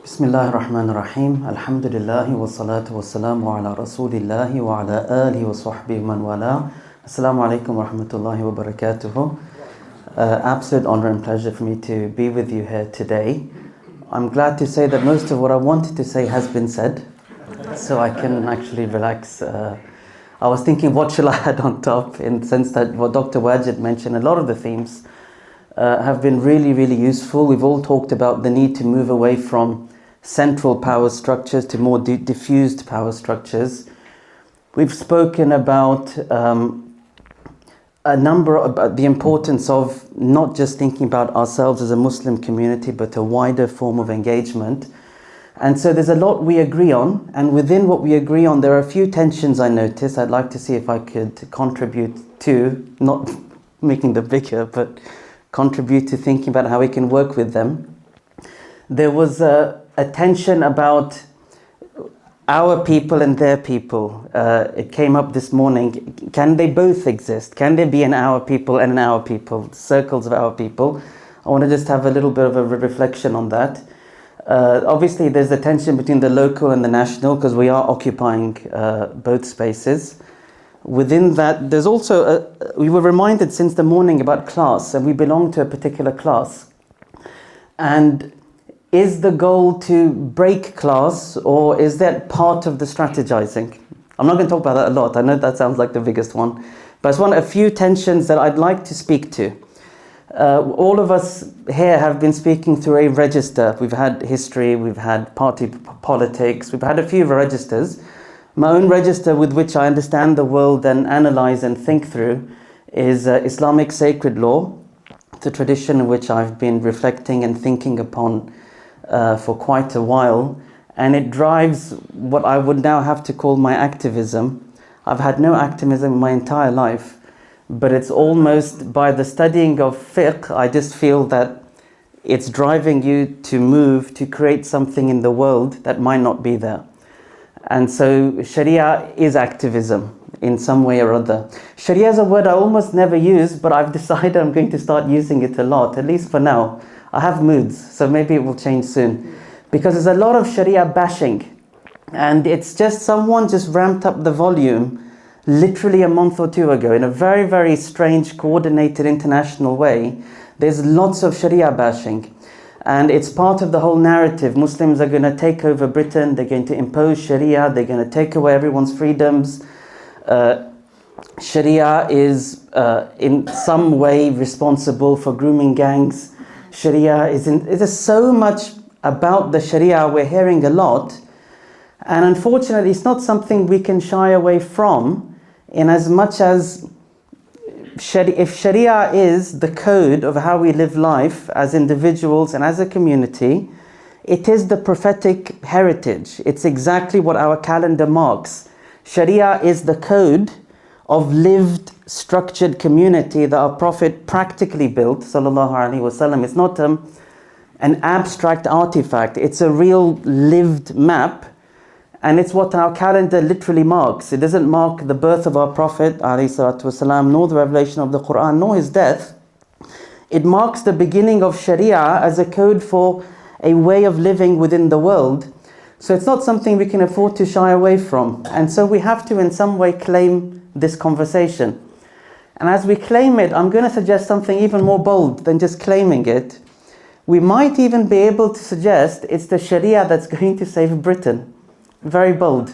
Bismillahir Rahmanir Rahim. Alhamdulillah wa salatu wa salamu ala Rasulillahi wa ala alihi wa sahbihi man wala. Assalamu alaikum wa rahmatullahi wa barakatuhu. Absolute honor and pleasure for me to be with you here today. I'm glad to say that most of what I wanted to say has been said, so I can actually relax. I was thinking, what shall I add on top, in the sense that what Dr. Wajid mentioned, a lot of the themes have been really, really useful. We've all talked about the need to move away from central power structures to more diffused power structures. We've spoken about about the importance of not just thinking about ourselves as a Muslim community, but a wider form of engagement. And so there's a lot we agree on, and within what we agree on, there are a few tensions I noticed. I'd like to see if I could contribute to, not making them bigger, but contribute to thinking about how we can work with them. There was a tension about our people and their people. It came up this morning. Can they both exist? Can there be an our people and an our people, circles of our people? I want to just have a little bit of a reflection on that. Obviously, there's a tension between the local and the national, because we are occupying both spaces. Within that, there's also, we were reminded since the morning about class, and we belong to a particular class. And is the goal to break class, or is that part of the strategizing? I'm not going to talk about that a lot. I know that sounds like the biggest one, but it's a few tensions that I'd like to speak to. All of us here have been speaking through a register. We've had history, we've had party politics, we've had a few registers. My own register, with which I understand the world and analyze and think through, is Islamic sacred law, the tradition in which I've been reflecting and thinking upon for quite a while, and it drives what I would now have to call my activism. I've had no activism in my entire life, but it's almost by the studying of fiqh, I just feel that it's driving you to move, to create something in the world that might not be there. And so Sharia is activism in some way or other. Sharia is a word I almost never use, but I've decided I'm going to start using it a lot, at least for now. I have moods, so maybe it will change soon. Because there's a lot of Sharia bashing, and it's just someone just ramped up the volume literally a month or two ago in a very, very strange, coordinated international way. There's lots of Sharia bashing, and it's part of the whole narrative. Muslims are going to take over Britain, they're going to impose Sharia, they're going to take away everyone's freedoms. Sharia is in some way responsible for grooming gangs. Sharia there's so much about the Sharia we're hearing a lot, and unfortunately it's not something we can shy away from, in as much as if Sharia is the code of how we live life as individuals and as a community, it is the prophetic heritage. It's exactly what our calendar marks. Sharia is the code of lived, structured community that our Prophet practically built, sallallahu alaihi wasallam. It's not an abstract artifact. It's a real lived map. And it's what our calendar literally marks. It doesn't mark the birth of our Prophet ﷺ, nor the revelation of the Quran, nor his death. It marks the beginning of Sharia as a code for a way of living within the world. So it's not something we can afford to shy away from. And so we have to in some way claim this conversation. And as we claim it, I'm going to suggest something even more bold than just claiming it. We might even be able to suggest it's the Sharia that's going to save Britain. Very bold.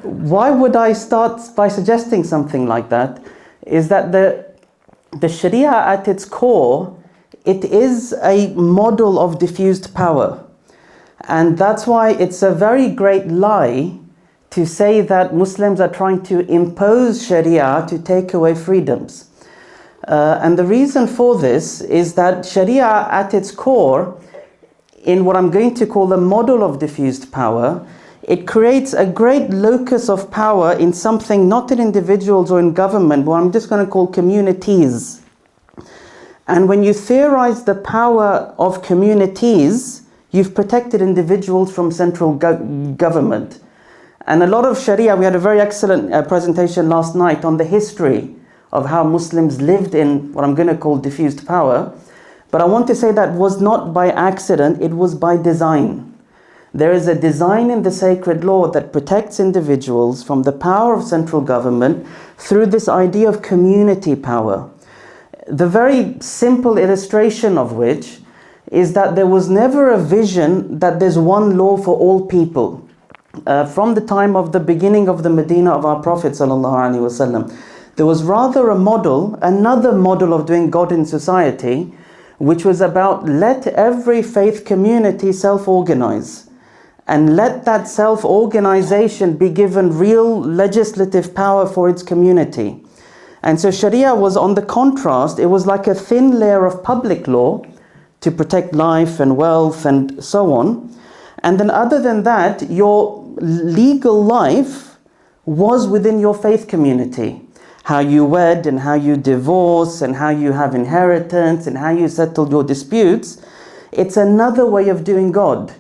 Why would I start by suggesting something like that? Is that the Sharia at its core, it is a model of diffused power. And that's why it's a very great lie to say that Muslims are trying to impose Sharia to take away freedoms. And the reason for this is that Sharia at its core, in what I'm going to call the model of diffused power, it creates a great locus of power in something not in individuals or in government, but I'm just going to call communities. And when you theorize the power of communities, you've protected individuals from central government. And a lot of Sharia, we had a very excellent presentation last night on the history of how Muslims lived in what I'm going to call diffused power. But I want to say that was not by accident, it was by design. There is a design in the sacred law that protects individuals from the power of central government through this idea of community power. The very simple illustration of which is that there was never a vision that there's one law for all people. From the time of the beginning of the Medina of our Prophet ﷺ, there was rather a model, another model of doing God in society, which was about let every faith community self-organize. And let that self-organization be given real legislative power for its community. And so Sharia was, on the contrast, it was like a thin layer of public law to protect life and wealth and so on. And then other than that, your legal life was within your faith community. How you wed and how you divorce and how you have inheritance and how you settle your disputes. It's another way of doing God.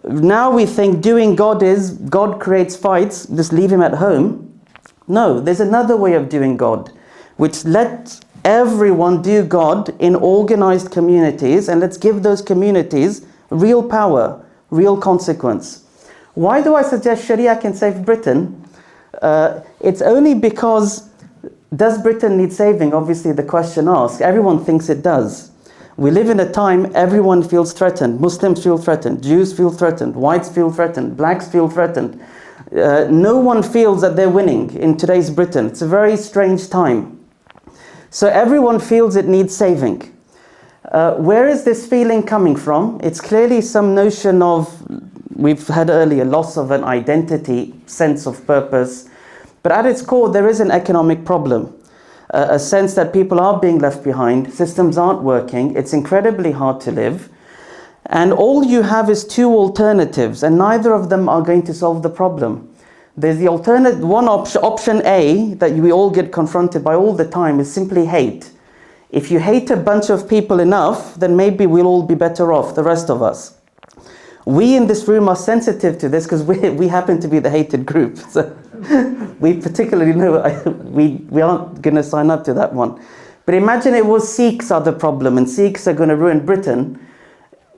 Now we think doing God is, God creates fights, just leave him at home. No, there's another way of doing God, which lets everyone do God in organized communities, and let's give those communities real power, real consequence. Why do I suggest Sharia can save Britain? It's only because, does Britain need saving? Obviously the question asked. Everyone thinks it does. We live in a time everyone feels threatened. Muslims feel threatened, Jews feel threatened, whites feel threatened, blacks feel threatened. No one feels that they're winning in today's Britain. It's a very strange time. So everyone feels it needs saving. Where is this feeling coming from? It's clearly some notion of, we've had earlier, loss of an identity, sense of purpose. But at its core, there is an economic problem. A sense that people are being left behind, systems aren't working, it's incredibly hard to live. And all you have is two alternatives, and neither of them are going to solve the problem. There's the alternate one option A that we all get confronted by all the time is simply hate. If you hate a bunch of people enough, then maybe we'll all be better off, the rest of us. We in this room are sensitive to this because we happen to be the hated group. So we particularly know we aren't going to sign up to that one. But imagine it was Sikhs are the problem and Sikhs are going to ruin Britain.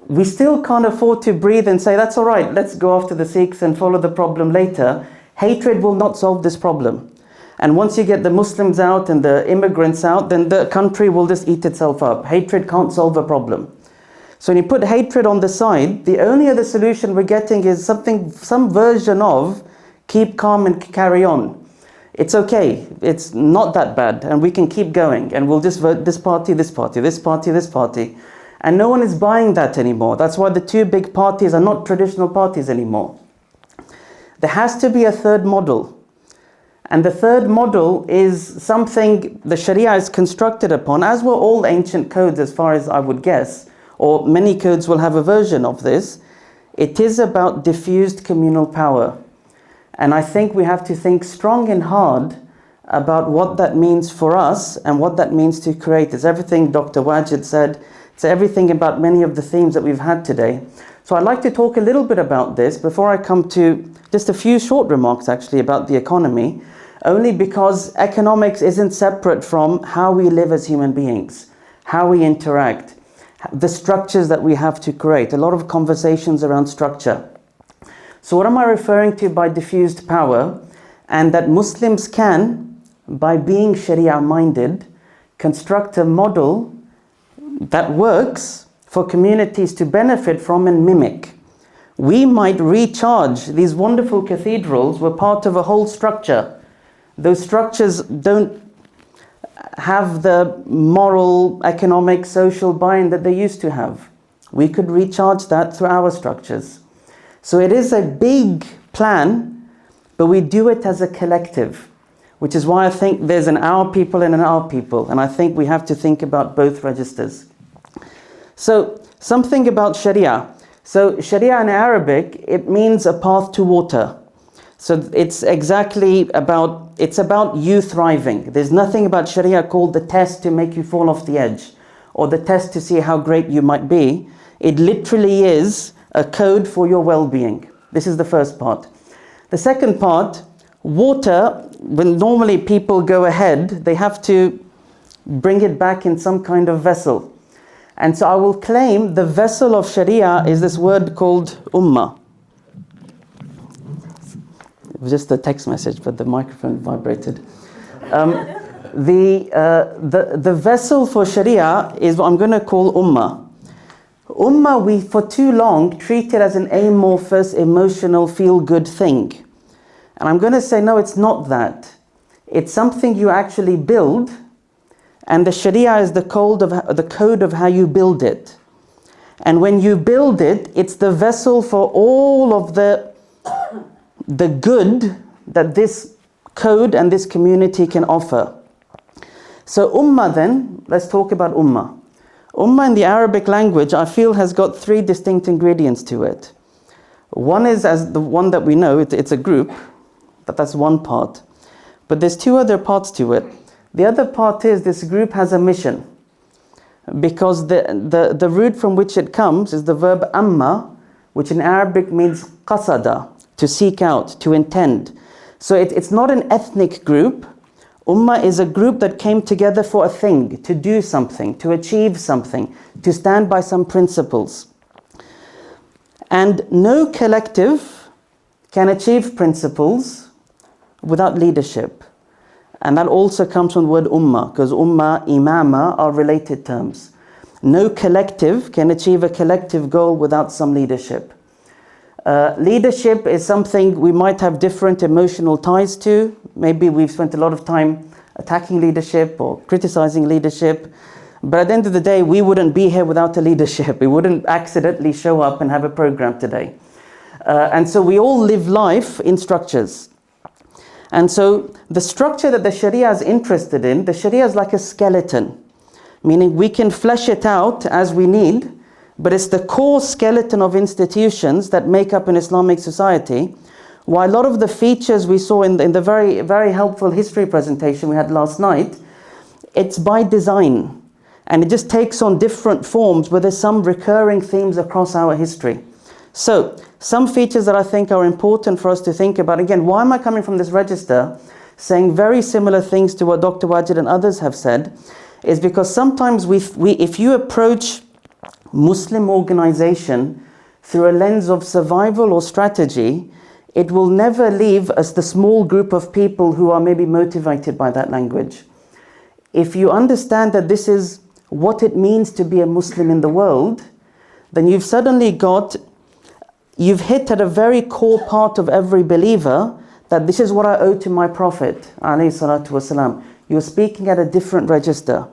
We still can't afford to breathe and say, that's all right, let's go after the Sikhs and follow the problem later. Hatred will not solve this problem. And once you get the Muslims out and the immigrants out, then the country will just eat itself up. Hatred can't solve a problem. So when you put hatred on the side, the only other solution we're getting is some version of keep calm and carry on. It's okay, it's not that bad, and we can keep going, and we'll just vote this party, this party, this party, this party. And no one is buying that anymore. That's why the two big parties are not traditional parties anymore. There has to be a third model. And the third model is something the Sharia is constructed upon, as were all ancient codes as far as I would guess, or many codes will have a version of this. It is about diffused communal power. And I think we have to think strong and hard about what that means for us and what that means to create. It's everything Dr. Wajid said. It's everything about many of the themes that we've had today. So I'd like to talk a little bit about this before I come to just a few short remarks actually about the economy, only because economics isn't separate from how we live as human beings, how we interact, the structures that we have to create, a lot of conversations around structure. So what am I referring to by diffused power? And that Muslims can, by being Sharia minded, construct a model that works for communities to benefit from and mimic. We might recharge. These wonderful cathedrals were part of a whole structure. Those structures don't have the moral, economic, social buy-in that they used to have. We could recharge that through our structures. So it is a big plan, but we do it as a collective, which is why I think there's an our people and an our people. And I think we have to think about both registers. So something about Sharia. So Sharia in Arabic, it means a path to water. So it's about you thriving. There's nothing about Sharia called the test to make you fall off the edge or the test to see how great you might be. It literally is a code for your well-being. This is the first part. The second part, water, when normally people go ahead, they have to bring it back in some kind of vessel. And so I will claim the vessel of Sharia is this word called ummah. It was just a text message, but the microphone vibrated. The vessel for Sharia is what I'm going to call ummah. Ummah, we for too long treated as an amorphous, emotional, feel-good thing. And I'm going to say, no, it's not that. It's something you actually build, and the Sharia is the code of how you build it. And when you build it, it's the vessel for all of the good that this code and this community can offer. So ummah then, let's talk about ummah. Ummah in the Arabic language, I feel, has got three distinct ingredients to it. One is, as the one that we know, it's a group, but that's one part. But there's two other parts to it. The other part is this group has a mission. Because the root from which it comes is the verb amma, which in Arabic means qasada, to seek out, to intend. So it's not an ethnic group. Ummah is a group that came together for a thing, to do something, to achieve something, to stand by some principles. And no collective can achieve principles without leadership. And that also comes from the word ummah, because ummah, imama are related terms. No collective can achieve a collective goal without some leadership. Leadership is something we might have different emotional ties to. Maybe we've spent a lot of time attacking leadership or criticizing leadership. But at the end of the day, we wouldn't be here without a leadership. We wouldn't accidentally show up and have a program today. And so we all live life in structures. And so the structure that the Sharia is interested in, the Sharia is like a skeleton, meaning we can flesh it out as we need, but it's the core skeleton of institutions that make up an Islamic society. While a lot of the features we saw in the very, very helpful history presentation we had last night, it's by design. And it just takes on different forms, but there's some recurring themes across our history. So, some features that I think are important for us to think about. Again, why am I coming from this register saying very similar things to what Dr. Wajid and others have said? Is because sometimes if you approach Muslim organization through a lens of survival or strategy, it will never leave us the small group of people who are maybe motivated by that language. If you understand that this is what it means to be a Muslim in the world, then you've hit at a very core part of every believer that this is what I owe to my Prophet, alayhi salatu wasalam. You're speaking at a different register.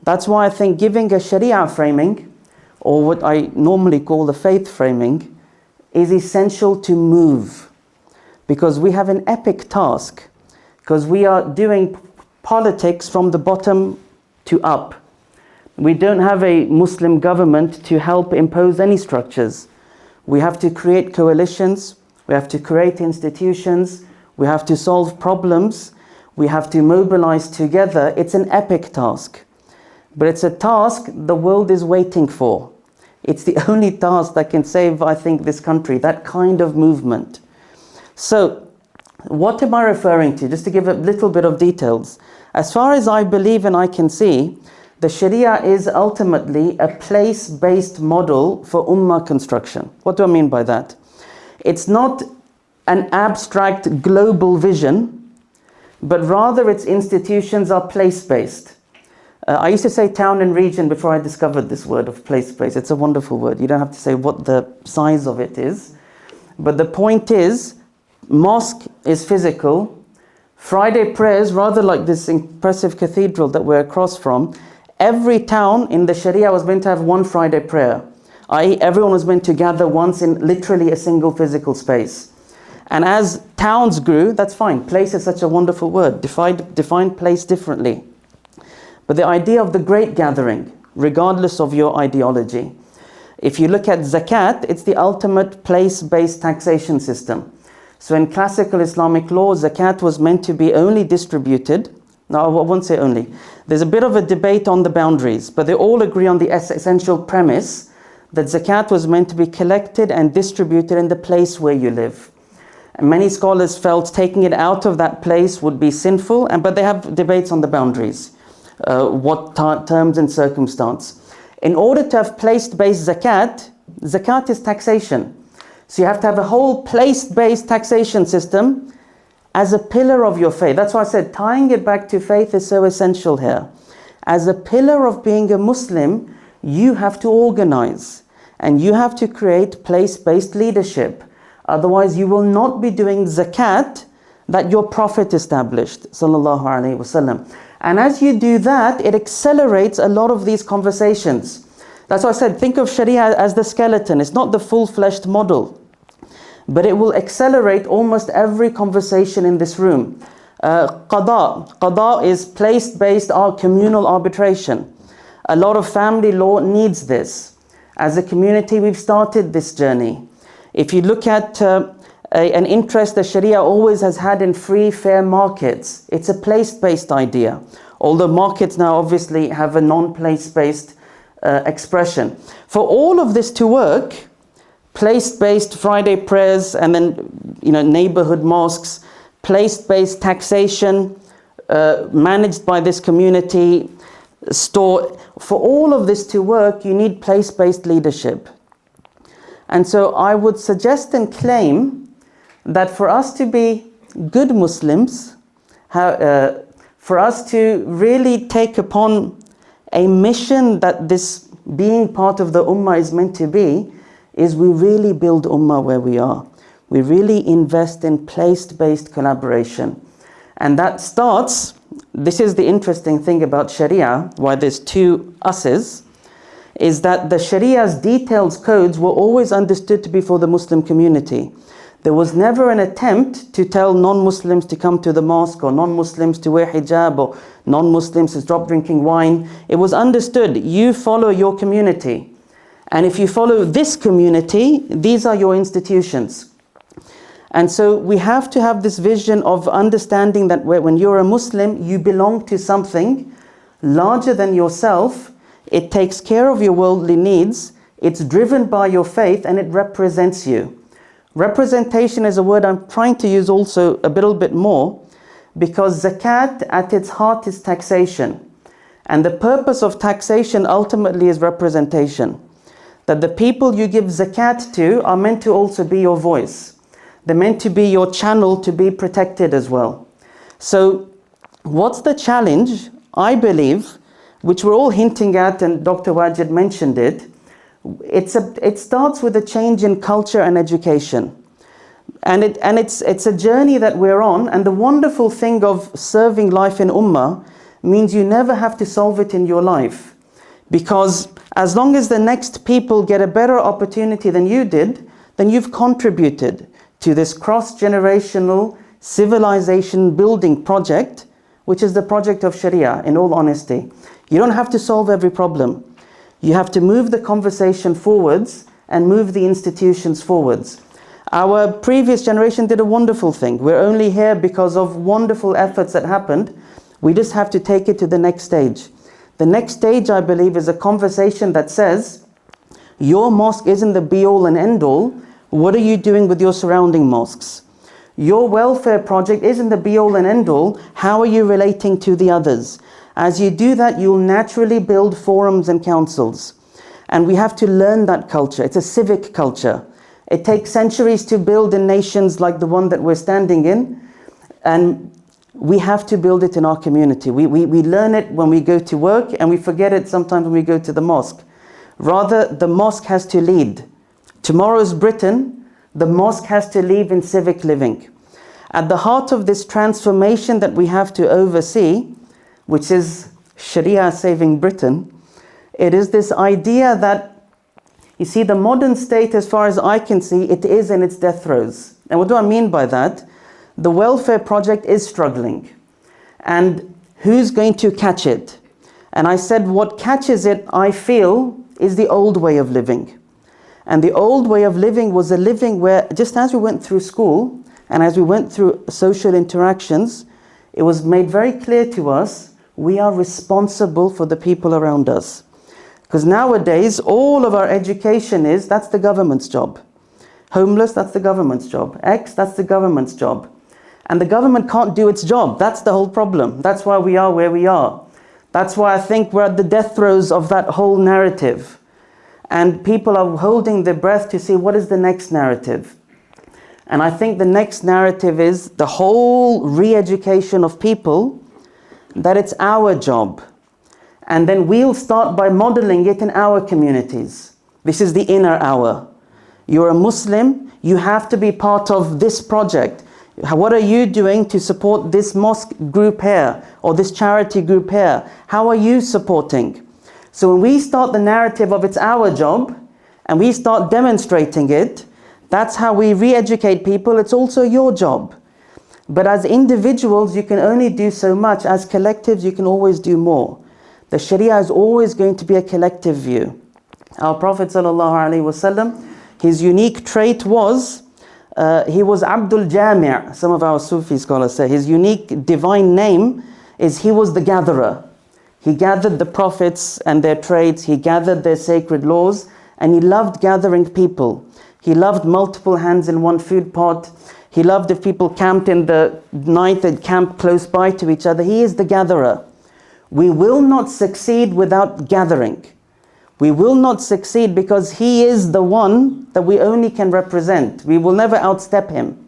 That's why I think giving a Sharia framing, or what I normally call the faith framing, is essential to move. Because we have an epic task. Because we are doing politics from the bottom to up. We don't have a Muslim government to help impose any structures. We have to create coalitions, we have to create institutions, we have to solve problems, we have to mobilize together. It's an epic task. But it's a task the world is waiting for. It's the only task that can save, I think, this country, that kind of movement. So, what am I referring to? Just to give a little bit of details. As far as I believe and I can see, the Sharia is ultimately a place-based model for ummah construction. What do I mean by that? It's not an abstract global vision, but rather its institutions are place-based. I used to say town and region before I discovered this word of place-based. It's a wonderful word. You don't have to say what the size of it is. But the point is, mosque is physical. Friday prayers, rather like this impressive cathedral that we're across from, every town in the Sharia was meant to have one Friday prayer. i.e. everyone was meant to gather once in literally a single physical space. And as towns grew, that's fine. Place is such a wonderful word. Define place differently. But the idea of the great gathering, regardless of your ideology. If you look at Zakat, it's the ultimate place-based taxation system. So in classical Islamic law, Zakat was meant to be only distributed. No, I won't say only. There's a bit of a debate on the boundaries, but they all agree on the essential premise that Zakat was meant to be collected and distributed in the place where you live. And many scholars felt taking it out of that place would be sinful, but they have debates on the boundaries. What terms and circumstance. In order to have place-based zakat, zakat is taxation. So you have to have a whole place-based taxation system as a pillar of your faith. That's why I said tying it back to faith is so essential here. As a pillar of being a Muslim, you have to organize and you have to create place-based leadership. Otherwise, you will not be doing zakat that your Prophet established, sallallahu alaihi wasallam. And as you do that, it accelerates a lot of these conversations. That's why I said, think of Sharia as the skeleton. It's not the full-fleshed model, but it will accelerate almost every conversation in this room. Qada is place-based or communal arbitration. A lot of family law needs this. As a community, we've started this journey. If you look at an interest that Sharia always has had in free, fair markets, it's a place-based idea. Although markets now obviously have a non-place-based expression. For all of this to work, place-based Friday prayers and then neighborhood mosques, place-based taxation managed by this community store. For all of this to work, you need place-based leadership. And so I would suggest and claim that for us to be good Muslims, for us to really take upon a mission that this being part of the Ummah is meant to be, is we really build Ummah where we are. We really invest in place-based collaboration. And that starts, this is the interesting thing about Sharia, why there's two us's, is that the Sharia's details, codes were always understood to be for the Muslim community. There was never an attempt to tell non-Muslims to come to the mosque, or non-Muslims to wear hijab, or non-Muslims to stop drinking wine. It was understood, you follow your community. And if you follow this community, these are your institutions. And so we have to have this vision of understanding that when you're a Muslim, you belong to something larger than yourself. It takes care of your worldly needs. It's driven by your faith and it represents you. Representation is a word I'm trying to use also a little bit more, because zakat at its heart is taxation. And the purpose of taxation ultimately is representation. That the people you give zakat to are meant to also be your voice. They're meant to be your channel to be protected as well. So what's the challenge, I believe, which we're all hinting at, and Dr. Wajid mentioned it, it starts with a change in culture and education. And it's a journey that we're on, and the wonderful thing of serving life in Ummah means you never have to solve it in your life. Because as long as the next people get a better opportunity than you did, then you've contributed to this cross-generational civilization building project, which is the project of Sharia, in all honesty. You don't have to solve every problem. You have to move the conversation forwards and move the institutions forwards. Our previous generation did a wonderful thing. We're only here because of wonderful efforts that happened. We just have to take it to the next stage. The next stage, I believe, is a conversation that says, your mosque isn't the be-all and end-all. What are you doing with your surrounding mosques? Your welfare project isn't the be-all and end-all. How are you relating to the others? As you do that, you'll naturally build forums and councils. And we have to learn that culture. It's a civic culture. It takes centuries to build in nations like the one that we're standing in. And we have to build it in our community. We learn it when we go to work, and we forget it sometimes when we go to the mosque. Rather, the mosque has to lead. Tomorrow's Britain, the mosque has to lead in civic living. At the heart of this transformation that we have to oversee, which is Sharia saving Britain, it is this idea that, you see, the modern state, as far as I can see, it is in its death throes. And what do I mean by that? The welfare project is struggling. And who's going to catch it? And I said what catches it, I feel, is the old way of living. And the old way of living was a living where, just as we went through school, and as we went through social interactions, it was made very clear to us, we are responsible for the people around us. Because nowadays, all of our education that's the government's job. Homeless, that's the government's job. X, that's the government's job. And the government can't do its job. That's the whole problem. That's why we are where we are. That's why I think we're at the death throes of that whole narrative. And people are holding their breath to see what is the next narrative. And I think the next narrative is the whole re-education of people, that it's our job. And then we'll start by modeling it in our communities. This is the inner hour. You're a Muslim, you have to be part of this project. What are you doing to support this mosque group here or this charity group here? How are you supporting? So when we start the narrative of it's our job and we start demonstrating it, that's how we re-educate people. It's also your job. But as individuals, you can only do so much. As collectives, you can always do more. The Sharia is always going to be a collective view. Our Prophet ﷺ, his unique trait was, he was Abdul Jami'. Some of our Sufi scholars say his unique divine name is he was the gatherer. He gathered the prophets and their traits, he gathered their sacred laws, and he loved gathering people. He loved multiple hands in one food pot. He loved if people camped in the night, they'd camp close by to each other. He is the gatherer. We will not succeed without gathering. We will not succeed because he is the one that we only can represent. We will never outstep him.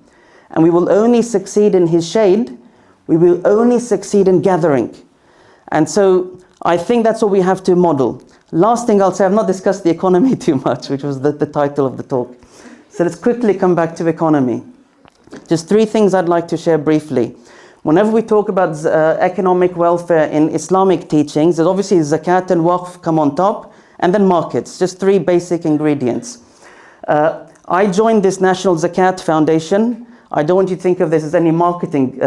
And we will only succeed in his shade. We will only succeed in gathering. And so I think that's what we have to model. Last thing I'll say, I've not discussed the economy too much, which was the title of the talk. So let's quickly come back to economy. Just 3 things I'd like to share briefly. Whenever we talk about economic welfare in Islamic teachings, there's obviously zakat and waqf come on top, and then markets, just 3 basic ingredients. I joined this National Zakat Foundation. I don't want you to think of this as any marketing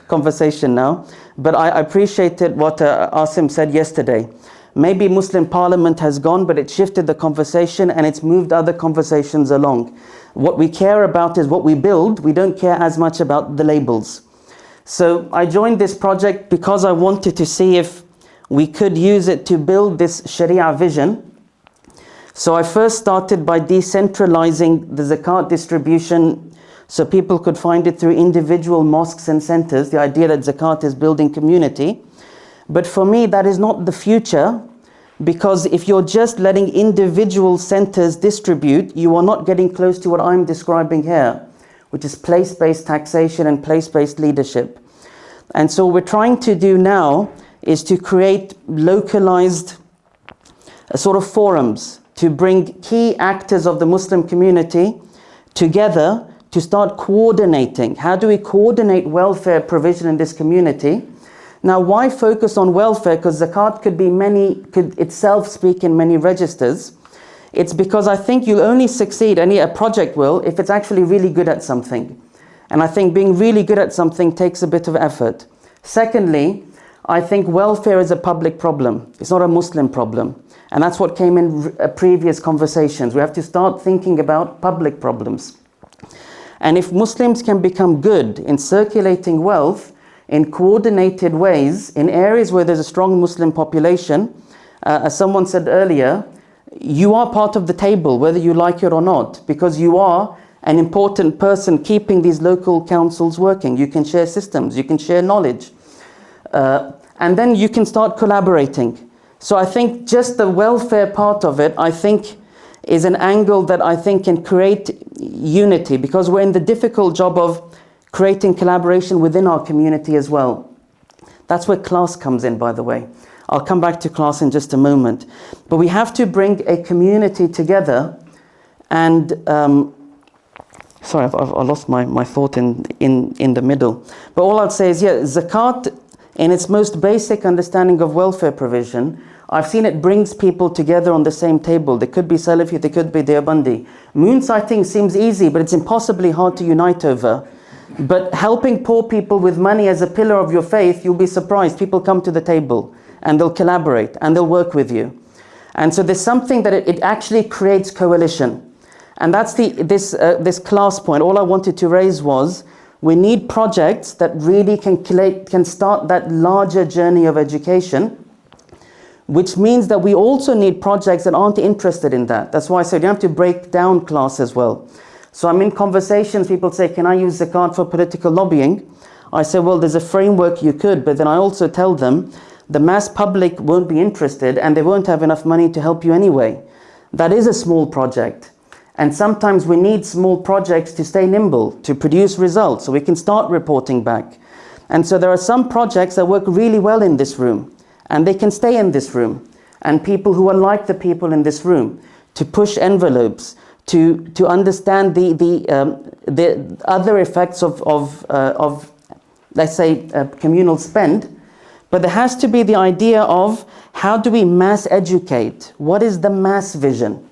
conversation now, but I appreciated what Asim said yesterday. Maybe Muslim Parliament has gone, but it shifted the conversation and it's moved other conversations along. What we care about is what we build. We don't care as much about the labels. So I joined this project because I wanted to see if we could use it to build this Sharia vision. So I first started by decentralizing the zakat distribution so people could find it through individual mosques and centers. The idea that zakat is building community. But for me, that is not the future, because if you're just letting individual centers distribute, you are not getting close to what I'm describing here, which is place-based taxation and place-based leadership. And so what we're trying to do now is to create localized sort of forums to bring key actors of the Muslim community together to start coordinating. How do we coordinate welfare provision in this community? Now, why focus on welfare? Because zakat could itself speak in many registers. It's because I think you'll only succeed, a project will, if it's actually really good at something. And I think being really good at something takes a bit of effort. Secondly, I think welfare is a public problem. It's not a Muslim problem. And that's what came in previous conversations. We have to start thinking about public problems. And if Muslims can become good in circulating wealth in coordinated ways, in areas where there's a strong Muslim population, as someone said earlier, you are part of the table, whether you like it or not, because you are an important person keeping these local councils working. You can share systems, you can share knowledge, and then you can start collaborating. So I think just the welfare part of it, I think, is an angle that I think can create unity, because we're in the difficult job of creating collaboration within our community as well. That's where class comes in, by the way. I'll come back to class in just a moment. But we have to bring a community together and, sorry, I lost my thought in the middle. But all I'd say is, yeah, zakat, in its most basic understanding of welfare provision, I've seen it brings people together on the same table. They could be Salafi, they could be Deobandi. Moon sighting seems easy, but it's impossibly hard to unite over. But helping poor people with money as a pillar of your faith, you'll be surprised. People come to the table and they'll collaborate and they'll work with you. And so there's something that it actually creates coalition. And that's this class point. All I wanted to raise was, we need projects that really can start that larger journey of education, which means that we also need projects that aren't interested in that. That's why I said you have to break down class as well. So I'm in conversations, people say, can I use zakat for political lobbying? I say, well, there's a framework you could, but then I also tell them the mass public won't be interested and they won't have enough money to help you anyway. That is a small project. And sometimes we need small projects to stay nimble, to produce results, so we can start reporting back. And so there are some projects that work really well in this room, and they can stay in this room. And people who are like the people in this room, to push envelopes, to understand the other effects of let's say, communal spend. But there has to be the idea of how do we mass educate? What is the mass vision?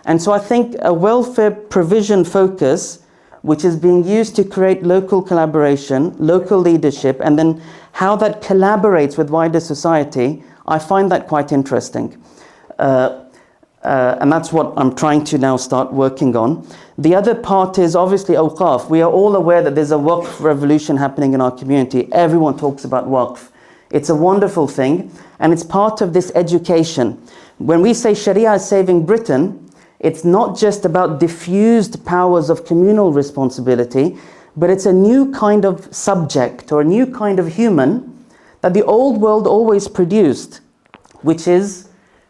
And so I think a welfare provision focus, which is being used to create local collaboration, local leadership, and then how that collaborates with wider society, I find that quite interesting. And that's what I'm trying to now start working on. The other part is obviously awqaf. We are all aware that there's a waqf revolution happening in our community. Everyone talks about waqf. It's a wonderful thing, and it's part of this education. When we say Sharia is saving Britain, it's not just about diffused powers of communal responsibility, but it's a new kind of subject or a new kind of human that the old world always produced, which is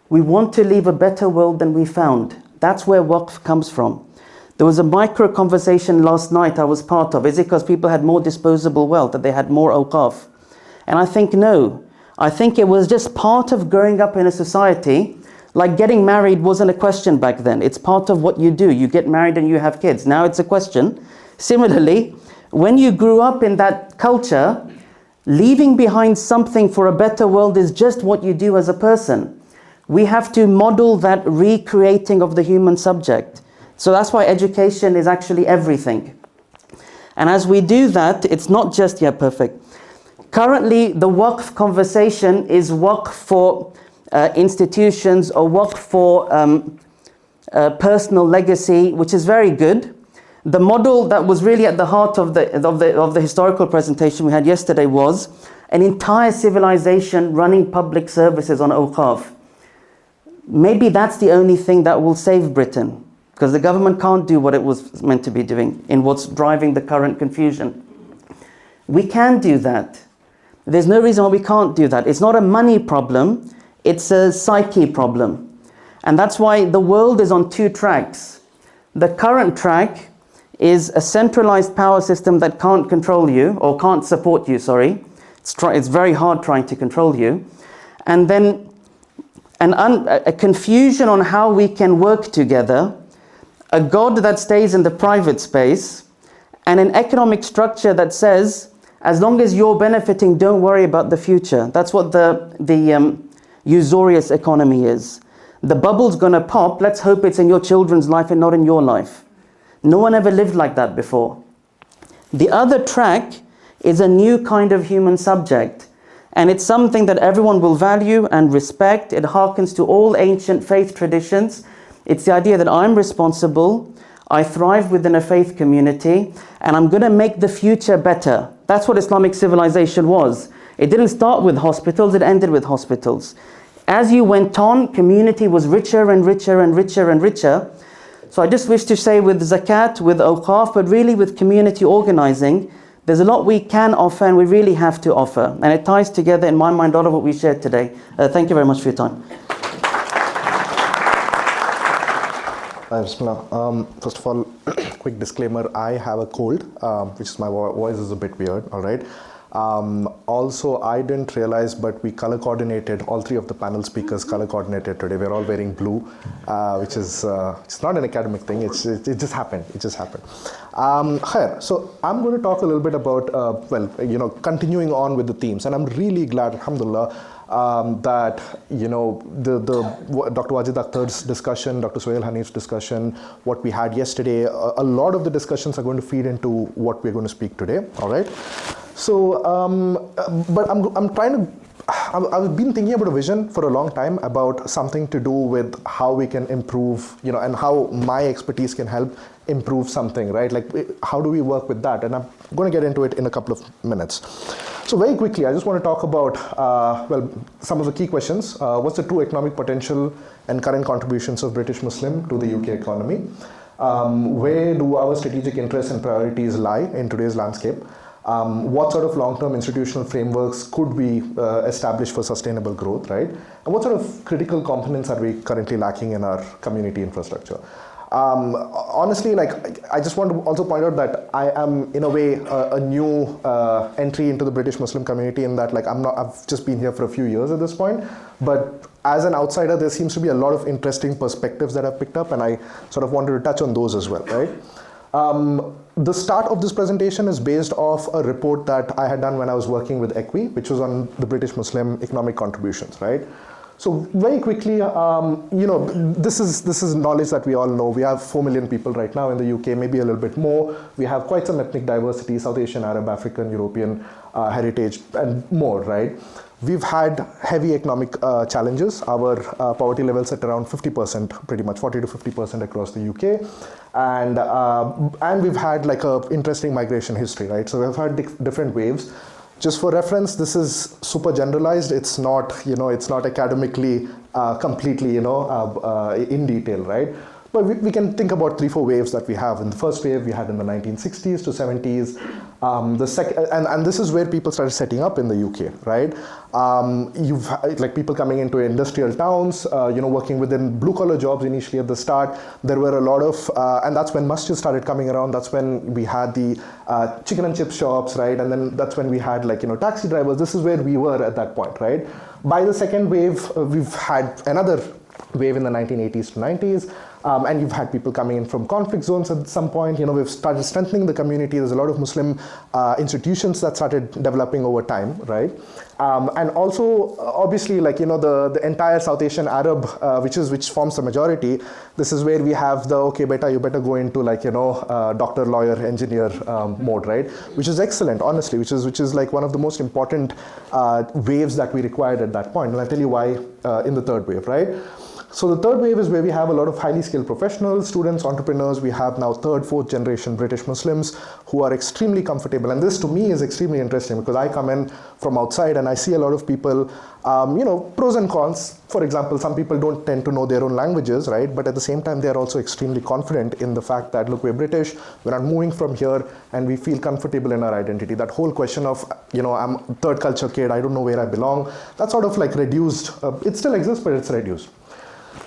we want to leave a better world than we found. That's where waqf comes from. There was a micro conversation last night I was part of. Is it because people had more disposable wealth, that they had more awqaf? And I think no. I think it was just part of growing up in a society. Like getting married wasn't a question back then. It's part of what you do. You get married and you have kids. Now it's a question. Similarly, when you grew up in that culture, leaving behind something for a better world is just what you do as a person. We have to model that recreating of the human subject. So that's why education is actually everything. And as we do that, it's not just, yeah, perfect. Currently, the waqf conversation is waqf for institutions or waqf for personal legacy, which is very good. The model that was really at the heart of the historical presentation we had yesterday was an entire civilization running public services on awqaf. Maybe that's the only thing that will save Britain, because the government can't do what it was meant to be doing in what's driving the current confusion. We can do that. There's no reason why we can't do that. It's not a money problem. It's a psyche problem. And that's why the world is on two tracks. The current track is a centralized power system that can't control you, or can't support you, sorry. It's very hard trying to control you. And then a confusion on how we can work together, a God that stays in the private space, and an economic structure that says, as long as you're benefiting, don't worry about the future. That's what the usurious economy is. The bubble's gonna pop, let's hope it's in your children's life and not in your life. No one ever lived like that before. The other track is a new kind of human subject, and it's something that everyone will value and respect. It harkens to all ancient faith traditions. It's the idea that I'm responsible, I thrive within a faith community, and I'm gonna make the future better. That's what Islamic civilization was. It didn't start with hospitals, it ended with hospitals. As you went on, community was richer and richer and richer and richer. So I just wish to say with zakat, with awqaf, but really with community organizing, there's a lot we can offer and we really have to offer. And it ties together, in my mind, a lot of what we shared today. Thank you very much for your time. Bismillah. First of all, quick disclaimer, I have a cold, which is my voice is a bit weird, all right? Also, I didn't realize, but we color coordinated, all three of the panel speakers color coordinated today. We're all wearing blue, which is it's not an academic thing, it just happened, Khair, so I'm going to talk a little bit about, continuing on with the themes, and I'm really glad, alhamdulillah, that, Dr. Wajid Akhtar's discussion, Dr. Sohail Hanif's discussion, what we had yesterday, a lot of the discussions are going to feed into what we're going to speak today, all right? So, but I'm trying to, I've been thinking about a vision for a long time about something to do with how we can improve, and how my expertise can help improve something, right? Like, how do we work with that? And I'm going to get into it in a couple of minutes. So very quickly, I just want to talk about, some of the key questions. What's the true economic potential and current contributions of British Muslim to the UK economy? Where do our strategic interests and priorities lie in today's landscape? What sort of long-term institutional frameworks could we establish for sustainable growth, right? And what sort of critical components are we currently lacking in our community infrastructure? Honestly, like, I just want to also point out that I am in a way a new entry into the British Muslim community, in that, like, I've just been here for a few years at this point, but as an outsider, there seems to be a lot of interesting perspectives that I've picked up, and I sort of wanted to touch on those as well, right? The start of this presentation is based off a report that I had done when I was working with EQUI, which was on the British Muslim economic contributions, right? So very quickly, this is knowledge that we all know. We have 4 million people right now in the UK, maybe a little bit more. We have quite some ethnic diversity, South Asian, Arab, African, European heritage, and more, right? We've had heavy economic challenges. Our poverty levels at around 50%, pretty much 40 to 50% across the UK. And we've had like a interesting migration history, right? So we've had different waves. Just for reference, this is super generalized. It's not, it's not academically completely, in detail, right? But we can think about 3-4 waves that we have. In the first wave, we had in the 1960s to 70s. The second, and this is where people started setting up in the UK, right? You've like people coming into industrial towns, working within blue-collar jobs initially at the start. There were a lot of, and that's when masjids started coming around. That's when we had the chicken and chip shops, right? And then that's when we had taxi drivers. This is where we were at that point, right? By the second wave, we've had another wave in the 1980s to 90s. And you've had people coming in from conflict zones at some point. We've started strengthening the community. There's a lot of Muslim institutions that started developing over time, right? And also, obviously, the entire South Asian Arab, which forms the majority. This is where we have the okay, you better go into doctor, lawyer, engineer mode, right? Which is excellent, honestly. Which is like one of the most important waves that we required at that point. And I'll tell you why in the third wave, right? So the third wave is where we have a lot of highly skilled professionals, students, entrepreneurs. We have now 3rd, 4th generation British Muslims who are extremely comfortable. And this to me is extremely interesting because I come in from outside and I see a lot of people, pros and cons. For example, some people don't tend to know their own languages, right? But at the same time, they're also extremely confident in the fact that, look, we're British, we're not moving from here, and we feel comfortable in our identity. That whole question of, I'm a third culture kid, I don't know where I belong, that's sort of like reduced. It still exists, but it's reduced.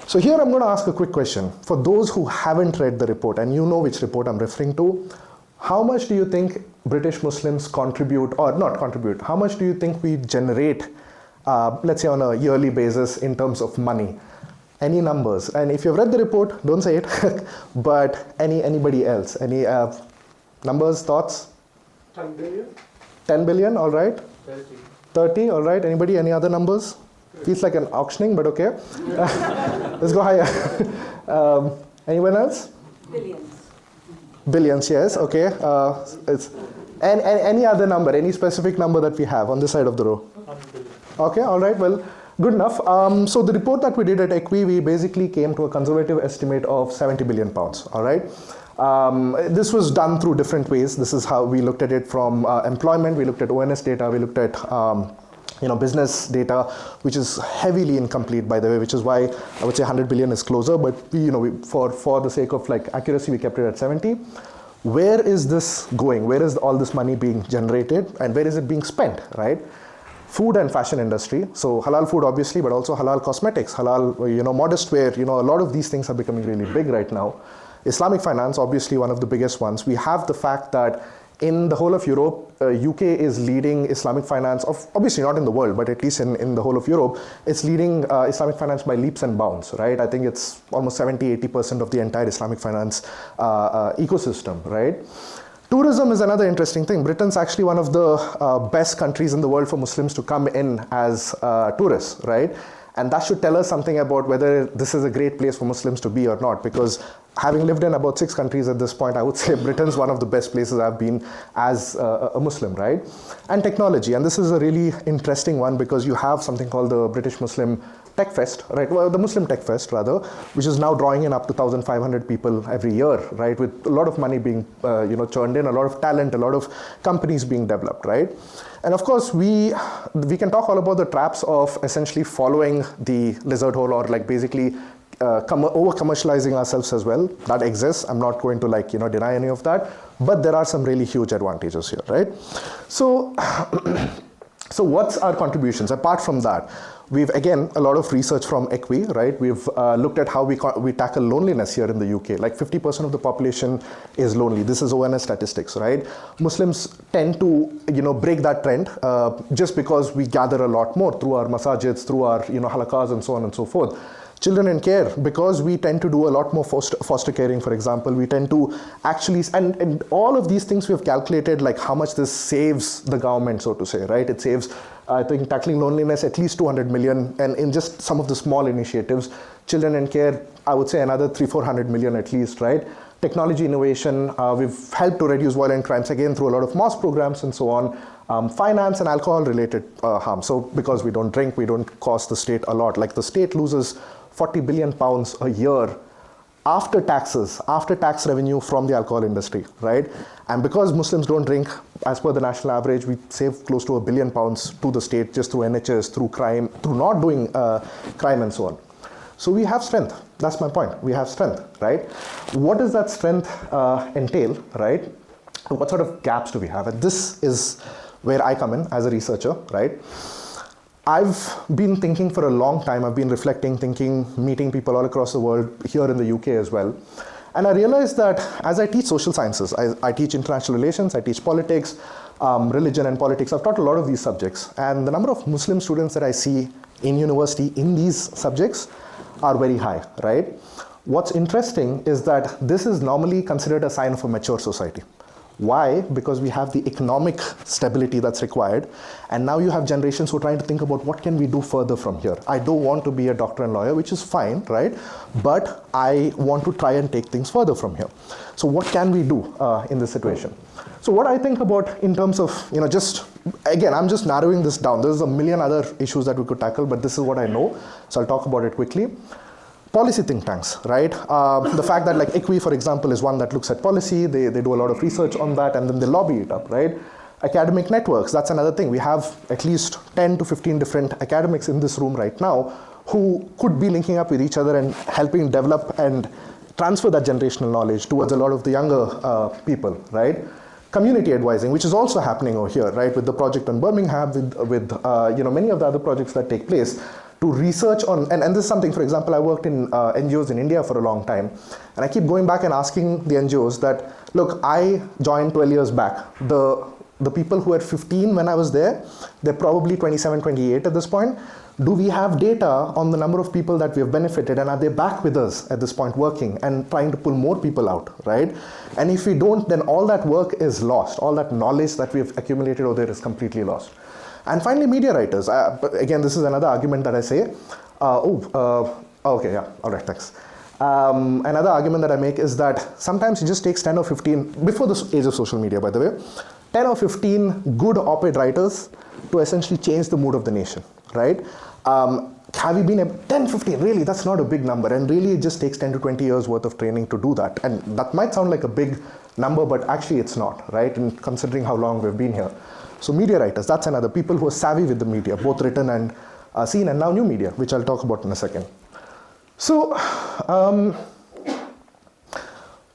So here I'm going to ask a quick question. For those who haven't read the report, and you know which report I'm referring to, how much do you think British Muslims contribute, or not contribute, how much do you think we generate, let's say on a yearly basis in terms of money? Any numbers? And if you've read the report, don't say it, but anybody else? Any numbers, thoughts? 10 billion. 10 billion, all right. 30. 30, all right. Anybody, any other numbers? Feels like an auctioning, but okay. Let's go higher. Anyone else? Billions. Billions, yes, okay. And any other number, any specific number that we have on this side of the row? 1 billion. Okay, all right, well, good enough. So the report that we did at EQUI, we basically came to a conservative estimate of 70 billion pounds, all right? This was done through different ways. This is how we looked at it from employment, we looked at ONS data, we looked at business data, which is heavily incomplete, by the way, which is why I would say 100 billion is closer, but for the sake of accuracy, we kept it at 70. Where is this going? Where is all this money being generated, and where is it being spent, right? Food and fashion industry, so halal food obviously, but also halal cosmetics, halal, modest wear, a lot of these things are becoming really big right now. Islamic finance, obviously one of the biggest ones. We have the fact that in the whole of Europe, UK is leading Islamic finance, obviously not in the world, but at least in the whole of Europe, it's leading Islamic finance by leaps and bounds, right? I think it's almost 70-80% of the entire Islamic finance ecosystem, right? Tourism is another interesting thing. Britain's actually one of the best countries in the world for Muslims to come in as tourists, right? And that should tell us something about whether this is a great place for Muslims to be or not, because having lived in about 6 countries at this point, I would say Britain's one of the best places I've been as a Muslim, right? And technology, and this is a really interesting one because you have something called the British Muslim Tech Fest, right? Well, the Muslim Tech Fest, rather, which is now drawing in up to 1,500 people every year, right? With a lot of money being, churned in, a lot of talent, a lot of companies being developed, right? And of course, we can talk all about the traps of essentially following the lizard hole, or basically over-commercializing ourselves as well. That exists. I'm not going to deny any of that. But there are some really huge advantages here, right? So, so what's our contributions? Apart from that, we've, again, a lot of research from ECWI, right? We've looked at how we tackle loneliness here in the UK. Like 50% of the population is lonely. This is ONS statistics, right? Muslims tend to, break that trend just because we gather a lot more through our masajids, through our, halakas and so on and so forth. Children in care, because we tend to do a lot more foster caring, for example, we tend to actually, and all of these things we have calculated, like how much this saves the government, so to say, right? It saves, I think, tackling loneliness, at least 200 million, and in just some of the small initiatives. Children in care, I would say another 300-400 million at least, right? Technology innovation, we've helped to reduce violent crimes, again, through a lot of MOS programs and so on. Finance and alcohol-related harm. So because we don't drink, we don't cost the state a lot. Like the state loses 40 billion pounds a year after taxes, after tax revenue from the alcohol industry, right? And because Muslims don't drink, as per the national average, we save close to £1 billion to the state just through NHS, through crime, through not doing crime and so on. So we have strength. That's my point. We have strength, right? What does that strength entail, right? What sort of gaps do we have? And this is where I come in as a researcher, right? I've been thinking for a long time. I've been reflecting, thinking, meeting people all across the world, here in the UK as well. And I realized that as I teach social sciences, I teach international relations, I teach politics, religion and politics. I've taught a lot of these subjects. And the number of Muslim students that I see in university in these subjects are very high, right? What's interesting is that this is normally considered a sign of a mature society. Why? Because we have the economic stability that's required, and now you have generations who are trying to think about what can we do further from here. I don't want to be a doctor and lawyer, which is fine, right? But I want to try and take things further from here. So what can we do in this situation? So what I think about in terms of, just, again, I'm just narrowing this down. There's a million other issues that we could tackle, but this is what I know. So I'll talk about it quickly. Policy think tanks, right? The fact that like ECWI, for example, is one that looks at policy. They do a lot of research on that and then they lobby it up, right? Academic networks, that's another thing. We have at least 10 to 15 different academics in this room right now who could be linking up with each other and helping develop and transfer that generational knowledge towards a lot of the younger people, right? Community advising, which is also happening over here, right? With the project on Birmingham, with many of the other projects that take place. To research on, and this is something, for example, I worked in NGOs in India for a long time, and I keep going back and asking the NGOs that, look, I joined 12 years back. The people who were 15 when I was there, they're probably 27, 28 at this point. Do we have data on the number of people that we have benefited, and are they back with us at this point working and trying to pull more people out, right? And if we don't, then all that work is lost. All that knowledge that we've accumulated over there is completely lost. And finally, media writers. Again, this is another argument that I say. Okay, yeah, all right, thanks. Another argument that I make is that sometimes it just takes 10 or 15, before the age of social media, by the way, 10 or 15 good op-ed writers to essentially change the mood of the nation, right? Have we been 10, 15, really, that's not a big number. And really, it just takes 10 to 20 years worth of training to do that. And that might sound like a big number, but actually it's not, right? And considering how long we've been here. So media writers, that's another. People who are savvy with the media, both written and seen, and now new media, which I'll talk about in a second. So,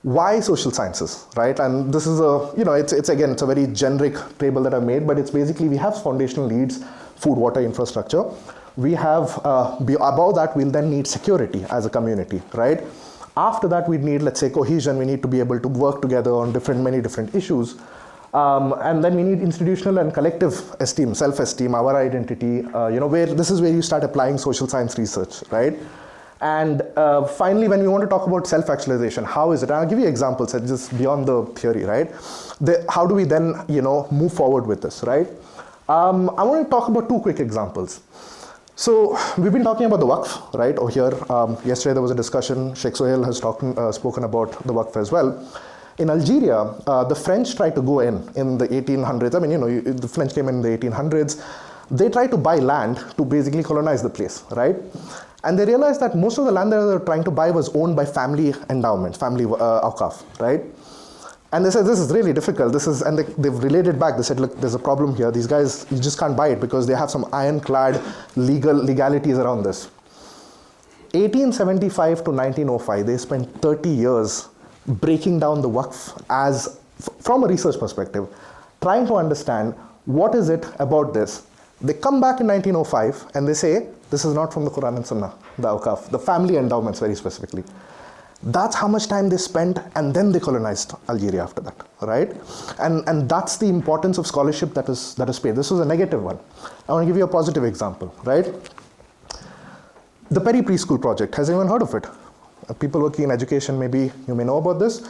why social sciences, right? And this is it's a very generic table that I've made, but it's basically, we have foundational needs, food, water, infrastructure. We have, above that, we'll then need security as a community, right? After that, we need, let's say, cohesion. We need to be able to work together on many different issues. And then we need institutional and collective esteem, self-esteem, our identity, where this is where you start applying social science research, right? And finally, when we want to talk about self-actualization, how is it? And I'll give you examples, just beyond the theory, right? How do we then, move forward with this, right? I want to talk about two quick examples. So we've been talking about the Waqf, right, over here. Yesterday there was a discussion. Sheikh Sohail has spoken about the Waqf as well. In Algeria, the French tried to go in the 1800s. I mean, the French came in the 1800s. They tried to buy land to basically colonize the place, right? And they realized that most of the land that they were trying to buy was owned by family endowments, family awqaf, right? And they said, this is really difficult. And they've related back. They said, look, there's a problem here. These guys, you just can't buy it because they have some ironclad legalities around this. 1875 to 1905, they spent 30 years breaking down the Waqf from a research perspective, trying to understand what is it about this. They come back in 1905 and they say, this is not from the Quran and Sunnah, the Awqaf, the family endowments very specifically. That's how much time they spent, and then they colonized Algeria after that, right? And that's the importance of scholarship that is paid. This was a negative one. I want to give you a positive example, right? The Perry Preschool Project, has anyone heard of it? People working in education, maybe you may know about this.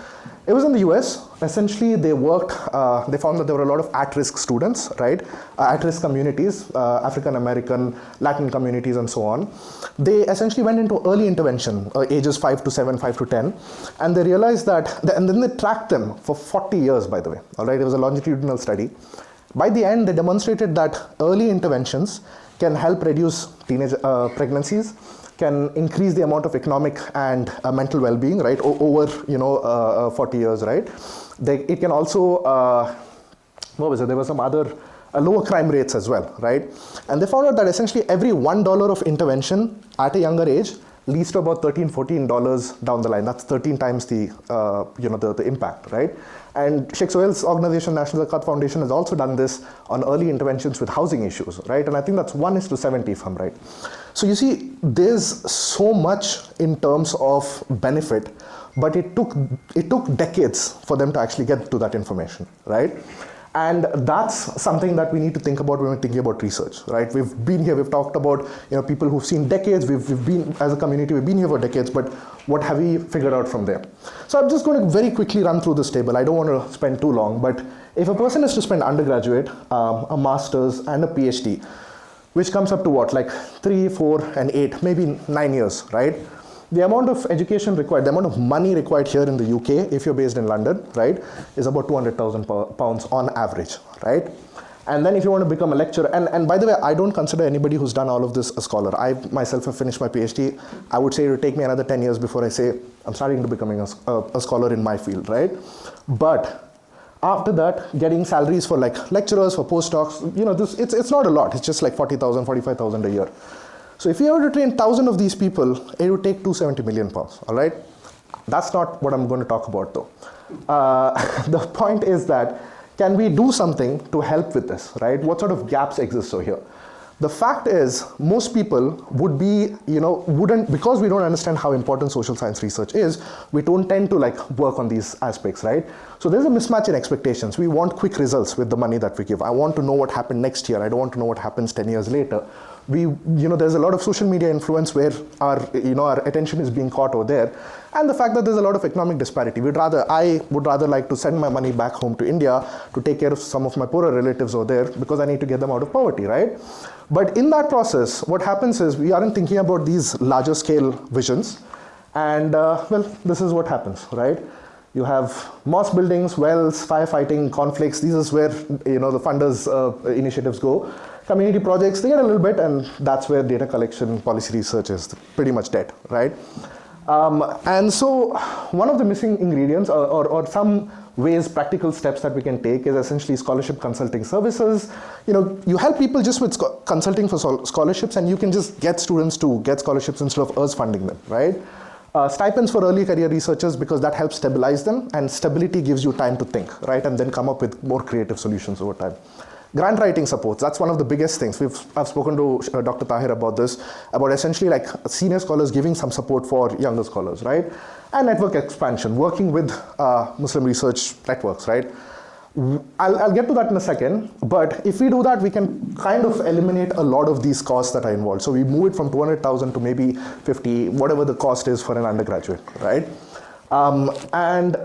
It was in the US. Essentially, they found that there were a lot of at-risk students, right? At-risk communities, African American, Latin communities, and so on. They essentially went into early intervention, ages 5 to 7, 5 to 10, and they realized that, and then they tracked them for 40 years, by the way, all right? It was a longitudinal study. By the end, they demonstrated that early interventions can help reduce teenage pregnancies, can increase the amount of economic and mental well-being, right, over 40 years, right? It can also, there were some other lower crime rates as well, right? And they found out that essentially every $1 of intervention at a younger age leads to about $13, $14 down the line. That's 13 times the impact, right? And Sheikh Sohail's organization, National Zakat Foundation, has also done this on early interventions with housing issues, right? And I think that's 1:70, if I'm right. So you see, there's so much in terms of benefit, but it took decades for them to actually get to that information, right? And that's something that we need to think about when we're thinking about research, right? We've been here, we've talked about people who've seen decades, we've been, as a community, we've been here for decades, but what have we figured out from there? So I'm just going to very quickly run through this table. I don't want to spend too long, but if a person is to spend undergraduate, a master's and a PhD, which comes up to what, like 3, 4, and 8, maybe 9 years, right? The amount of education required, the amount of money required here in the UK, if you're based in London, right, is about £200,000 on average, right? And then if you want to become a lecturer, and by the way, I don't consider anybody who's done all of this a scholar. I myself have finished my PhD. I would say it would take me another 10 years before I say I'm starting to becoming a scholar in my field, right? But after that, getting salaries for like lecturers, for postdocs, it's not a lot. It's just like 40,000, 45,000 a year. So if you were to train 1,000 of these people, it would take £270 million, all right? That's not what I'm going to talk about though. The point is that, can we do something to help with this, right? What sort of gaps exist over here? The fact is, most people would be, wouldn't, because we don't understand how important social science research is, we don't tend to like work on these aspects, right? So there's a mismatch in expectations. We want quick results with the money that we give. I want to know what happened next year. I don't want to know what happens 10 years later. There's a lot of social media influence where our attention is being caught over there. And the fact that there's a lot of economic disparity. I would rather like to send my money back home to India to take care of some of my poorer relatives over there because I need to get them out of poverty, right? But in that process, what happens is we aren't thinking about these larger scale visions. And this is what happens, right? You have mosque buildings, wells, firefighting, conflicts. This is where the funders' initiatives go. Community projects, they get a little bit, and that's where data collection, policy research is pretty much dead, right? And so one of the missing ingredients or some ways, practical steps that we can take is essentially scholarship consulting services. You help people just with consulting for scholarships, and you can just get students to get scholarships instead of us funding them, right? Stipends for early career researchers, because that helps stabilize them, and stability gives you time to think, right? And then come up with more creative solutions over time. Grant writing supports, that's one of the biggest things. I've spoken to Dr. Tahir about this, about essentially like senior scholars giving some support for younger scholars, right? And network expansion, working with Muslim research networks, right? I'll get to that in a second, but if we do that, we can kind of eliminate a lot of these costs that are involved. So we move it from 200,000 to maybe 50, whatever the cost is for an undergraduate, right? And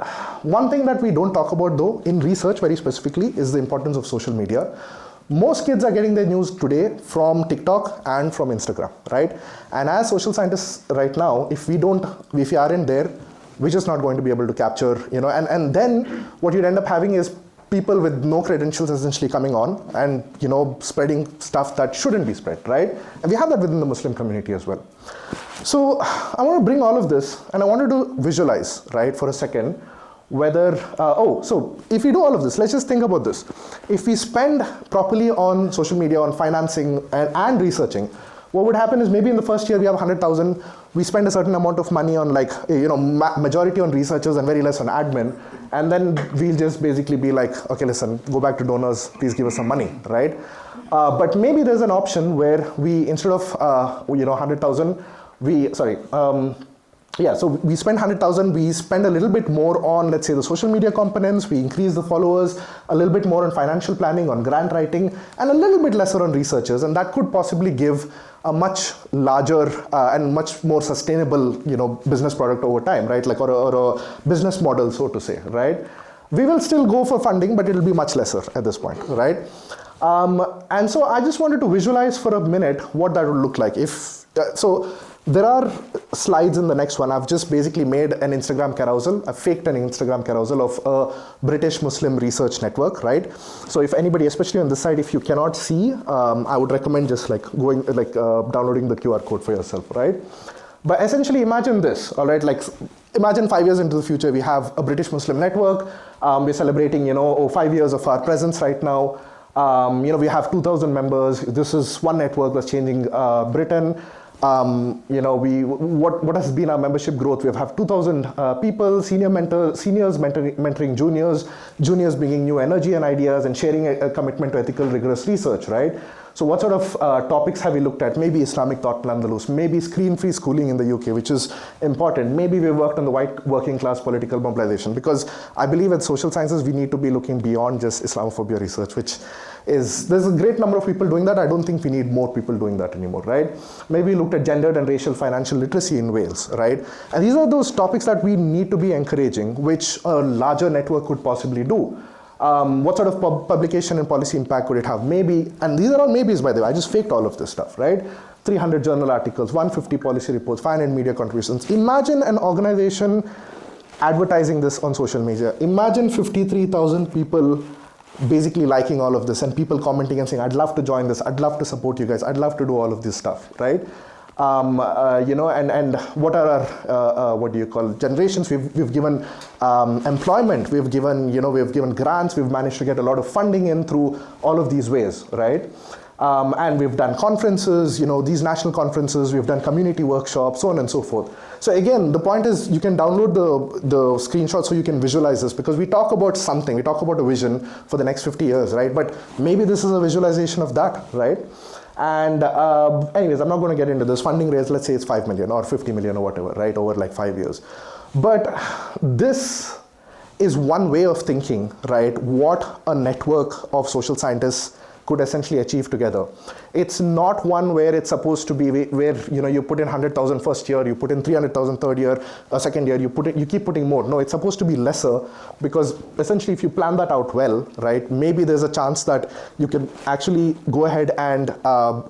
one thing that we don't talk about though, in research very specifically, is the importance of social media. Most kids are getting their news today from TikTok and from Instagram, right? And as social scientists right now, if we aren't there, we're just not going to be able to capture, and then what you'd end up having is people with no credentials essentially coming on and, spreading stuff that shouldn't be spread, right? And we have that within the Muslim community as well. So I want to bring all of this, and I wanted to visualize, right, for a second, whether, so if we do all of this, let's just think about this. If we spend properly on social media, on financing and researching, what would happen is maybe in the first year we have 100,000, we spend a certain amount of money on like, majority on researchers and very less on admin. And then we'll just basically be like, okay, listen, go back to donors, please give us some money, right? But maybe there's an option where we, instead of, 100,000, so we spend 100,000, we spend a little bit more on, let's say, the social media components, we increase the followers, a little bit more on financial planning, on grant writing, and a little bit lesser on researchers, and that could possibly give a much larger and much more sustainable, business product over time, right? Like, or a business model, so to say, right? We will still go for funding, but it'll be much lesser at this point, right? And so I just wanted to visualize for a minute what that would look like. There are slides in the next one. I've just basically made an Instagram carousel. I've faked an Instagram carousel of a British Muslim research network, right? So if anybody, especially on this side, if you cannot see, I would recommend just like downloading the QR code for yourself, right? But essentially imagine this, all right? Like imagine 5 years into the future, we have a British Muslim network. We're celebrating, 5 years of our presence right now. We have 2,000 members. This is one network that's changing Britain. What has been our membership growth? We have 2,000 people, seniors mentoring juniors bringing new energy and ideas and sharing a commitment to ethical, rigorous research, right? So what sort of topics have we looked at? Maybe Islamic thought in Andalus, maybe screen-free schooling in the UK, which is important. Maybe we worked on the white working class political mobilization, because I believe in social sciences, we need to be looking beyond just Islamophobia research, which is, there's a great number of people doing that. I don't think we need more people doing that anymore, right? Maybe we looked at gendered and racial financial literacy in Wales, right? And these are those topics that we need to be encouraging, which a larger network could possibly do. What sort of publication and policy impact could it have? Maybe, and these are all maybes, by the way, I just faked all of this stuff, right? 300 journal articles, 150 policy reports, 500 media contributions. Imagine an organization advertising this on social media. Imagine 53,000 people basically liking all of this and people commenting and saying, I'd love to join this, I'd love to support you guys, I'd love to do all of this stuff, right? And what are our, generations? We've given employment, we've given grants, we've managed to get a lot of funding in through all of these ways, right? And we've done conferences, these national conferences, we've done community workshops, so on and so forth. So again, the point is you can download the screenshot so you can visualize this, because we talk about something, we talk about a vision for the next 50 years, right? But maybe this is a visualization of that, right? And anyways, I'm not going to get into this. Funding raise, let's say it's 5 million or 50 million or whatever, right, over like 5 years. But this is one way of thinking, right, what a network of social scientists could essentially achieve together. It's not one where it's supposed to be where you put in 100,000 first year, you put in 300,000 third year, second year, you keep putting more. No, it's supposed to be lesser, because essentially if you plan that out well, right, maybe there's a chance that you can actually go ahead and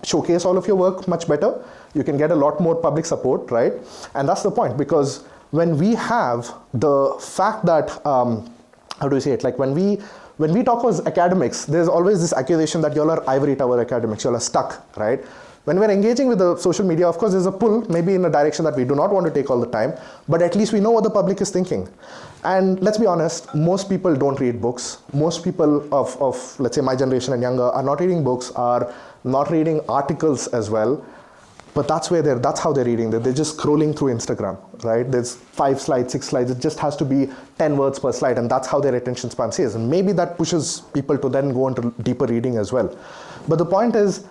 showcase all of your work much better. You can get a lot more public support, right? And that's the point, because when we have the fact that, how do you say it, like when we talk as academics, there's always this accusation that y'all are ivory tower academics, y'all are stuck, right? When we're engaging with the social media, of course, there's a pull, maybe in a direction that we do not want to take all the time, but at least we know what the public is thinking. And let's be honest, most people don't read books. Most people of let's say, my generation and younger are not reading books, are not reading articles as well. But that's how they're reading. They're just scrolling through Instagram, right? There's 5 slides, 6 slides. It just has to be 10 words per slide, and that's how their attention span is. And maybe that pushes people to then go into deeper reading as well. But the point is,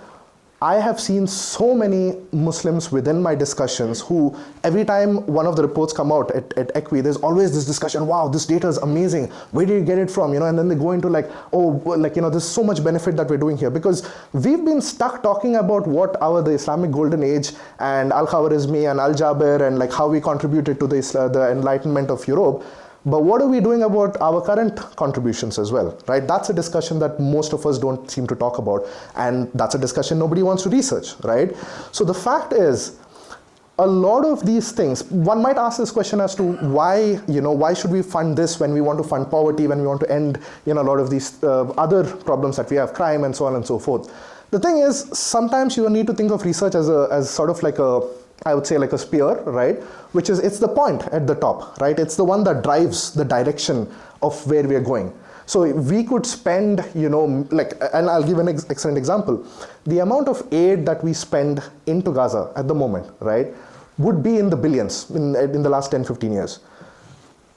I have seen so many Muslims within my discussions who, every time one of the reports come out at ECWI, there's always this discussion, wow, this data is amazing. Where did you get it from? And then they go into like, oh, there's so much benefit that we're doing here. Because we've been stuck talking about what the Islamic Golden Age and Al-Khawarizmi and Al-Jaber and like how we contributed to the Enlightenment of Europe. But what are we doing about our current contributions as well, right? That's a discussion that most of us don't seem to talk about. And that's a discussion nobody wants to research, right? So the fact is, a lot of these things, one might ask this question as to why, why should we fund this when we want to fund poverty, when we want to end, a lot of these other problems that we have, crime and so on and so forth. The thing is, sometimes you need to think of research as sort of like I would say like a spear, right? It's the point at the top, right? It's the one that drives the direction of where we are going. So we could spend, and I'll give an excellent example. The amount of aid that we spend into Gaza at the moment, right, would be in the billions in the last 10, 15 years.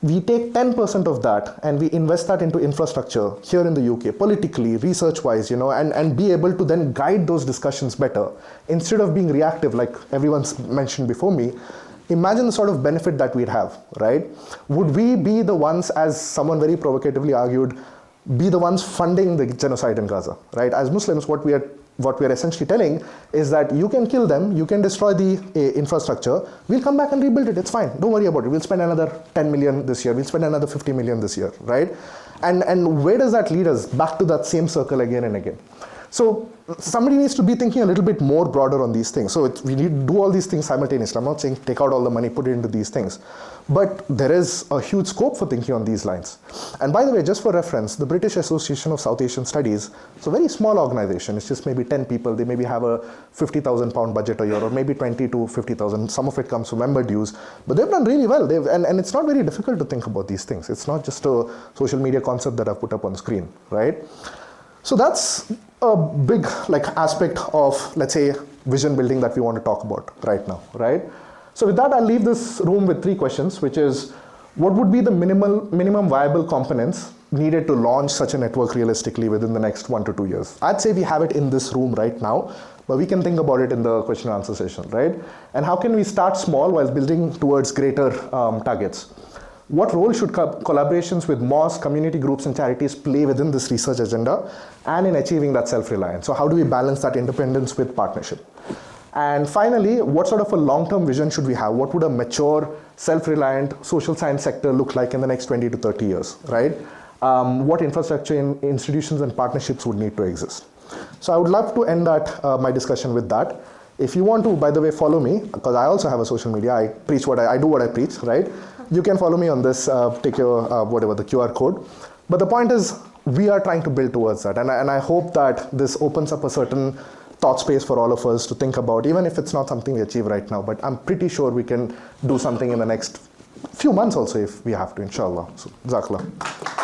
We take 10% of that and we invest that into infrastructure here in the UK, politically, research-wise, and be able to then guide those discussions better. Instead of being reactive, like everyone's mentioned before me, imagine the sort of benefit that we'd have, right? Would we be the ones, as someone very provocatively argued, be the ones funding the genocide in Gaza, right? As Muslims, what we are essentially telling is that you can kill them, you can destroy the infrastructure, we'll come back and rebuild it, it's fine, don't worry about it. We'll spend another 10 million this year, we'll spend another 50 million this year, right? And where does that lead us? Back to that same circle again and again. So somebody needs to be thinking a little bit more broader on these things. So we need to do all these things simultaneously. I'm not saying take out all the money, put it into these things. But there is a huge scope for thinking on these lines. And by the way, just for reference, the British Association of South Asian Studies, it's a very small organization. It's just maybe 10 people. They maybe have a £50,000 budget a year, or maybe 20 to 50,000. Some of it comes from member dues. But they've done really well. And it's not very difficult to think about these things. It's not just a social media concept that I've put up on screen, right? So that's a big aspect of, let's say, vision building that we want to talk about right now, right? So with that, I'll leave this room with 3 questions, which is, what would be the minimum viable components needed to launch such a network realistically within the next 1 to 2 years? I'd say we have it in this room right now, but we can think about it in the question and answer session, right? And how can we start small while building towards greater targets? What role should collaborations with mosques, community groups, and charities play within this research agenda and in achieving that self-reliance? So how do we balance that independence with partnership? And finally, what sort of a long-term vision should we have? What would a mature, self-reliant social science sector look like in the next 20 to 30 years, right? What infrastructure, institutions, and partnerships would need to exist? So I would love to end my discussion with that. If you want to, by the way, follow me, because I also have a social media. I do what I preach, right? You can follow me on this, take your, the QR code. But the point is, we are trying to build towards that. And I hope that this opens up a certain thought space for all of us to think about, even if it's not something we achieve right now. But I'm pretty sure we can do something in the next few months also if we have to, inshallah. So, Jazakallah.